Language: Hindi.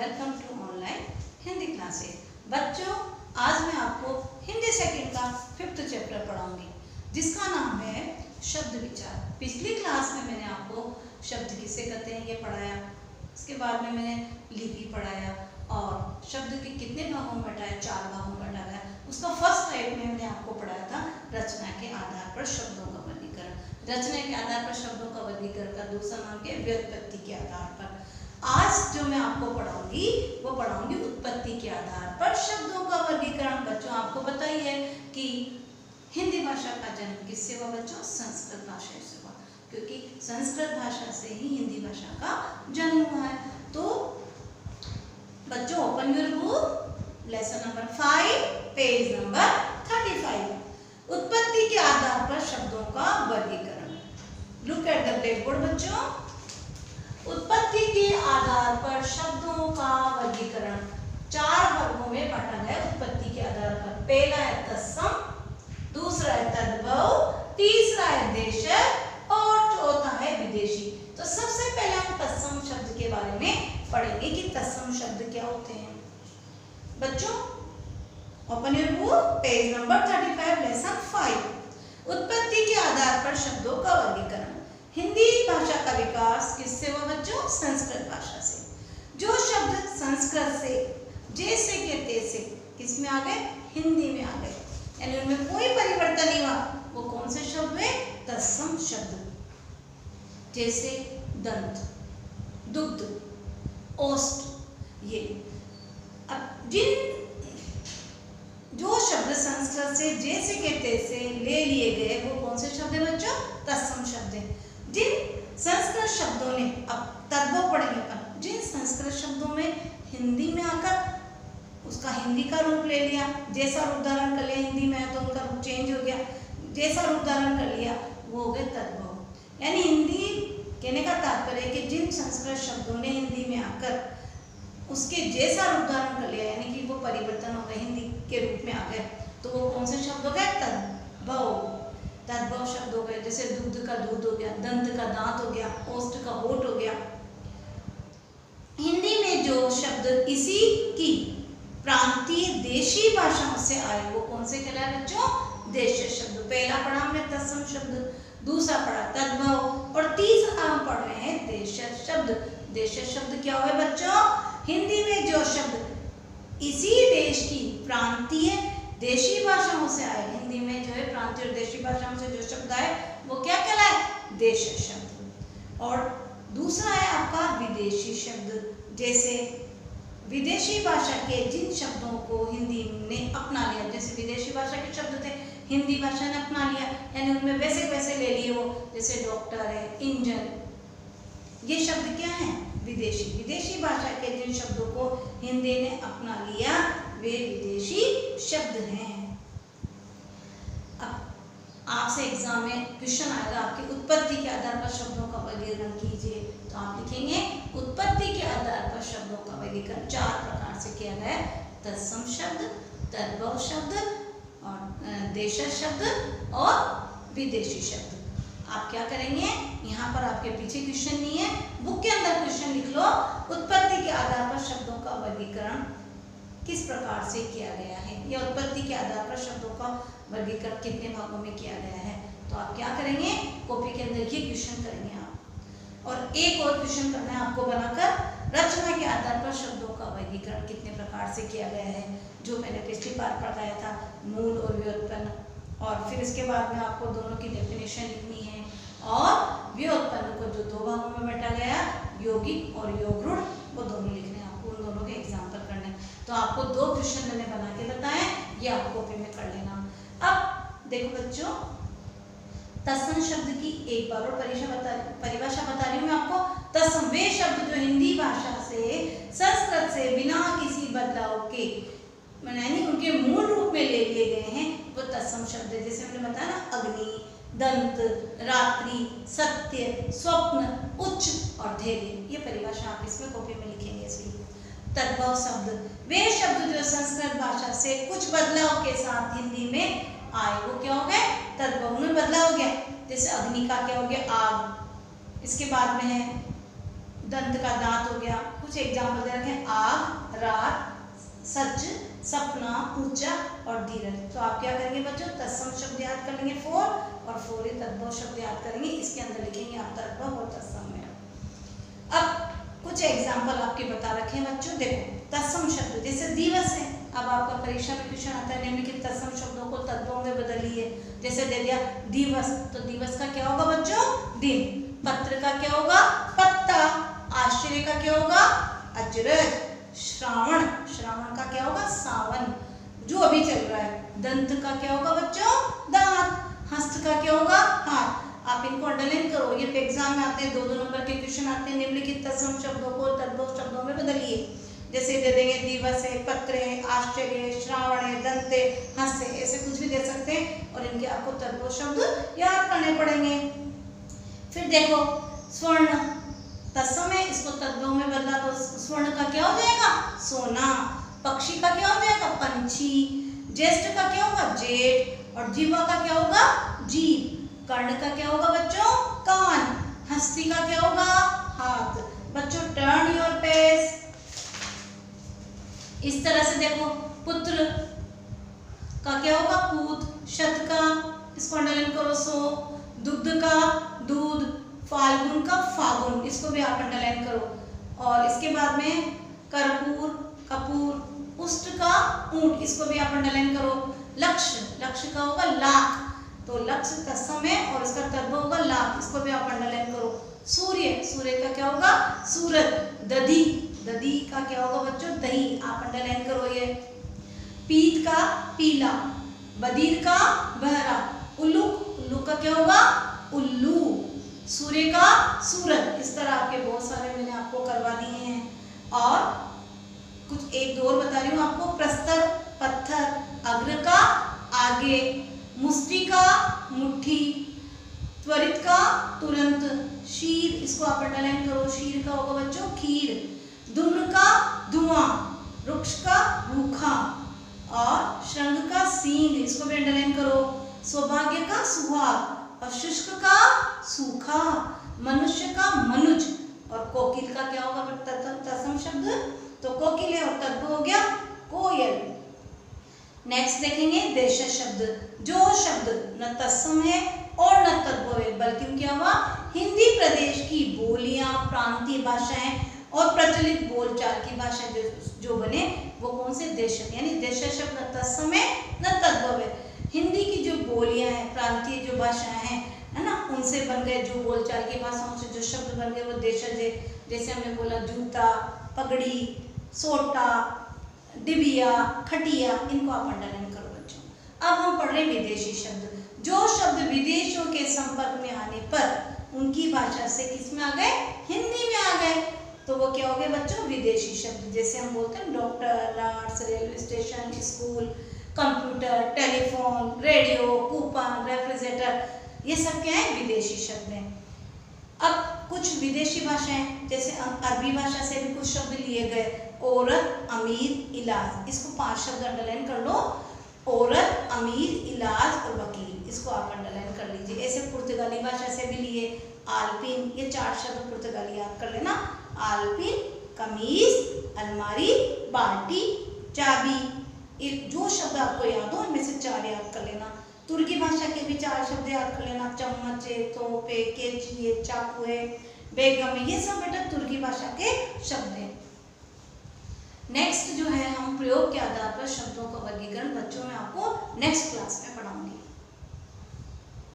Welcome to online Hindi classes. बच्चों, आज मैं आपको हिंदी सेकंड का 5th चैप्टर पढ़ाऊंगी जिसका नाम है शब्द विचार। पिछली क्लास में मैंने आपको शब्द किसे कहते हैं ये पढ़ाया, उसके बाद में मैंने लिपि पढ़ाया और शब्द के कितने भागों में बटाया, 4 भागों में बटाया। उसका फर्स्ट टाइप में मैंने आपको पढ़ाया था रचना के आधार पर शब्दों का वर्गीकरण। रचना के आधार पर शब्दों का वर्गीकरण का दूसरा नाम है व्युत्पत्ति के आधार पर। आज जो मैं आपको पढ़ाऊंगी वो पढ़ाऊंगी उत्पत्ति के आधार पर शब्दों का वर्गीकरण। बच्चों, आपको पता ही है कि हिंदी भाषा का जन्म किससे हुआ बच्चों? संस्कृत भाषा से हुआ, क्योंकि संस्कृत भाषा से ही हिंदी भाषा का जन्म हुआ है। तो बच्चों, open your book, lesson number 5, page number 35। उत्पत्ति के आधार पर शब्दों का वर्गीकरण। Look at the black board बच्चों। उत्पत्ति के आधार पर शब्दों का वर्गीकरण 4 वर्गों में बांटा गया। उत्पत्ति के आधार पर पहला है तत्सम, दूसरा है तद्भव, तीसरा है देशज और चौथा है विदेशी। तो सबसे पहले हम तत्सम शब्द के बारे में पढ़ेंगे कि तत्सम शब्द क्या होते हैं। बच्चों, open your book, page number 35, lesson 5। उत्पत्ति के आधार पर शब्दों का वर्गीकरण। हिंदी भाषा का विकास किससे हुआ बच्चों? संस्कृत भाषा से। जो शब्द संस्कृत से जैसे के तैसे किस में आ गए? हिंदी में आ गए, यानी उनमें कोई परिवर्तन नहीं हुआ। वो कौन से शब्द हुए? तत्सम शब्द, जैसे दंत, दुग्ध, ओष्ठ। ये अब जो शब्द संस्कृत से जैसे के तैसे ले लिए गए वो कौन से शब्द है बच्चों? तत्सम शब्द है। जिन संस्कृत शब्दों ने, अब तद्भव पढ़ेंगे अपन, जिन संस्कृत शब्दों में हिंदी में आकर उसका हिंदी का रूप ले लिया, जैसा रूप धारण कर लिया हिंदी में तो उनका रूप चेंज हो गया, जैसा रूप धारण कर लिया वो हो गए तद्भव। यानी हिंदी कहने का तात्पर्य है कि जिन संस्कृत शब्दों ने हिंदी में आकर उसके जैसा रूप धारण कर लिया, यानी कि वो परिवर्तन हो गए, हिंदी के रूप में आ गए, तो वो कौन से शब्द हो गए? तद्भव। तद्भव शब्द हो गए, जैसे दुग्ध का दूध हो गया, दंत का दांत हो गया, ओष्ठ का होठ हो गया। हिंदी में जो शब्द इसी की प्रांतीय देशी भाषाओं से आए वो कौन से कहलाए बच्चों? देशज शब्द। पहला पढ़ा हमने तत्सम शब्द, दूसरा पढ़ा तद्भव और तीसरा हम पढ़ रहे हैं देशज शब्द। देशज शब्द क्या हुआ बच्चों? हिंदी में जो शब्द इसी देश की प्रांतीय देशी भाषाओं से आए, हिंदी में जो है प्रांतीय और देशी भाषाओं से जो शब्द आए वो क्या कहलाए? देशज शब्द। और दूसरा है आपका विदेशी शब्द। जैसे विदेशी भाषा के जिन शब्दों को हिंदी ने अपना लिया, जैसे विदेशी भाषा के शब्द थे हिंदी भाषा ने अपना लिया, यानी उनमें वैसे वैसे ले लिए वो, जैसे डॉक्टर है, इंजन, ये शब्द क्या है? विदेशी। विदेशी भाषा के जिन शब्दों को हिंदी ने अपना लिया वे विदेशी शब्द हैं। अब आपसे एग्जाम में क्वेश्चन आएगा आपकी उत्पत्ति के आधार पर शब्दों का वर्गीकरण कीजिए, तो आप लिखेंगे उत्पत्ति के आधार पर शब्दों का वर्गीकरण 4 प्रकार से किया गया है। तत्सम शब्द, तद्भव शब्द और देशज शब्द और विदेशी शब्द। आप क्या करेंगे? यहाँ पर आपके पीछे क्वेश्चन नहीं है, बुक के अंदर क्वेश्चन लिख लो। उत्पत्ति के आधार पर शब्दों का वर्गीकरण किस प्रकार से किया गया है, या उत्पत्ति के आधार पर शब्दों का वर्गीकरण कितने भागों में किया गया है। तो आप क्या करेंगे? कॉपी के अंदर ये क्वेश्चन करेंगे आप। और एक और क्वेश्चन करना है आपको बनाकर, रचना के आधार पर शब्दों का वर्गीकरण कितने प्रकार से किया गया है, जो मैंने पिछली बार पढ़ाया था, मूल और व्युत्पन्न। और फिर इसके बाद में आपको दोनों की डेफिनेशन लिखनी है और व्युत्पन्न को जो 2 भागों में बांटा गया, यौगिक और योगरूढ़, वो दोनों लिखने हैं आपको, उन दोनों के एग्जाम्पल करने हैं। तो आपको 2 क्वेश्चन मैंने बना के बताए, ये आप कॉपी में कर लेना। अब देखो बच्चों, तत्सम शब्द की एक बार और परिभाषा बता रही हूँ मैं आपको। तत्सम वे शब्द जो हिंदी भाषा से संस्कृत से बिना किसी बदलाव के, यानी उनके मूल रूप में ले लिए गए हैं, वो तत्सम शब्द है। जैसे हमने बताया ना, अग्नि, दंत, रात्रि, सत्य, स्वप्न, उच्च और धैर्य। ये परिभाषा आप इसमें कॉपी में लिखेंगे इसलिए। तद्भव शब्द वे शब्द जो संस्कृत भाषा से कुछ बदलाव के साथ हिंदी में आए, वो क्या हो गए? तद्भव में बदलाव हो गया। जैसे अग्नि का क्या हो गया? आग, इसके बाद में है दंत का दांत हो गया, कुछ एग्जाम्पल दे रखे हैं, आग, रात, सच, सपना, ऊंचा और धीरज। तो आप क्या करेंगे बच्चों, तत्सम शब्द याद कर लेंगे फोर, और फोर ही तद्भव शब्द याद करेंगे। इसके अंदर लिखेंगे आप तद्भव और तत्सम में। अब कुछ एग्जाम्पल आपके बता रखे हैं बच्चों। देखो तत्सम शब्द जैसे दिवस है, अब आपका परीक्षा में क्वेश्चन आता है निम्नलिखित तत्सम शब्दों को तद्भव में बदलिए। जैसे दे दिया दिवस, तो दिवस का क्या होगा बच्चों, दिन। पत्र का क्या होगा, पत्ता। आश्चर्य का क्या होगा, अजरज। श्रावण, श्रावण का क्या होगा, सावन, जो अभी चल रहा है। दंत का क्या होगा बच्चों, दांत। हस्त का क्या होगा, हाथ। आप इनको अंडरलाइन करो, ये एग्जाम में आते हैं, 2-2 नंबर के क्वेश्चन आते हैं। निम्नलिखित तत्सम शब्दों को तद्भव शब्दों में बदलिए। जैसे दे देंगे दिवस है, पत्र है, आश्चर्य, श्रावण है, दंत है, हस्त है, ऐसे कुछ भी दे सकते हैं और इनके आपको तद्भव शब्द याद करने पड़ेंगे। फिर देखो स्वर्ण, तत्सम है, इसको तद्भव में बदला तो स्वर्ण का क्या हो जाएगा, सोना। पक्षी का क्या हो जाएगा, पंछी। ज्येष्ठ का क्या होगा, जेठ। और जीवा का क्या होगा, जीभ। कर्ण का क्या होगा बच्चों, कान। हस्ती का क्या होगा, हाथ। बच्चों टर्न योर पेज। इस तरह से देखो पुत्र का क्या होगा, पूत। शत का, इसको अंडरलाइन करो, 100। दुग्ध का, दूध। फाल्गुन का, फागुन, इसको भी आप अंडरलाइन करो। और इसके बाद में कर्पूर, कपूर। उष्ट का, ऊंट, इसको भी आप अंडरलाइन करो। लक्ष्य, लक्ष्य का होगा लाख, तो लक्ष्य तत्सम है और इसका तद्भव होगा लाख, इसको भी आप अंडरलाइन करो। सूर्य, सूर्य का क्या होगा, सूरज। दधी, दधी का क्या होगा बच्चों, दही, आप अंडरलाइन करो ये। पीत का, पीला। बधिर का, बहरा। उल्लू, उल्लू का क्या होगा, उल्लू। सूर्य का, सूरज। इस तरह आपके बहुत सारे मैंने आपको करवा दिए हैं। और कुछ एक दो और बता रही हूँ आपको। प्रस्तर, पत्थर। अग्र का, आगे। मुष्टि का, मुट्ठी। त्वरित का, तुरंत। शीर, इसको आप अंडरलाइन करो, शीर का होगा बच्चों खीर। धूम्र का, धुआं। वृक्ष का, रूखा। और श्रृंग का, सींग, इसको भी अंडरलाइन करो। सौभाग्य का, सुहाग। और शुष्क का, सूखा। मनुष्य का, मनुज। और कोकिल का क्या होगा तत्सम शब्द, तो कोकिल है और तद्भव हो गया कोयल। नेक्स्ट देखेंगे देश शब्द। जो शब्द न तत्सम है और न तद्भव है, बल्कि क्या हुआ, हिंदी प्रदेश की बोलियां, प्रांतीय भाषाएं और प्रचलित बोलचाल की भाषा जो बने वो कौन से देश, यानी देश शब्द न तत्सम है न तद्भव है। हिंदी की जो बोलियां हैं, प्रांतीय जो भाषाएं हैं, है ना, उनसे बन गए, जो बोलचाल की भाषाओं से जो शब्द बन गए वो देशज है। जैसे हमने बोला जूता, पगड़ी, सोटा, डिबिया, खटिया, इनको आप अंडरलाइन करो बच्चों। अब हम पढ़ रहे विदेशी शब्द। जो शब्द विदेशों के संपर्क में आने पर उनकी भाषा से किसमें आ गए, हिंदी में आ गए, तो वो क्या हो गए बच्चों, विदेशी शब्द। जैसे हम बोलते हैं doctor, nurse, railway station, school, computer, telephone, radio, coupon, refrigerator, ये सब क्या है, विदेशी शब्द हैं। अब कुछ विदेशी भाषाएं, जैसे अरबी भाषा से भी कुछ शब्द लिए गए। औरत, अमीर, इलाज, इसको 5 शब्द अंडरलाइन कर लो। औरत, अमीर, इलाज और वकील, इसको आप अंडरलाइन कर लीजिए। ऐसे पुर्तगाली भाषा से भी लिए। आल्पिन, ये 4 शब्द पुर्तगाली याद कर लेना। आल्पिन, कमीज, अलमारी, बाल्टी, चाबी, ये जो शब्द आपको याद हो इनमें से 4 याद कर लेना। तुर्की भाषा के भी 4 शब्द याद कर लेना। चम्मच है, तोप है, कैंची है, चाकू है, बेगम है, ये सब बेटा तुर्की भाषा के शब्द हैं। नेक्स्ट जो है हम प्रयोग के आधार पर शब्दों का वर्गीकरण बच्चों में आपको नेक्स्ट क्लास में पढ़ाऊंगी।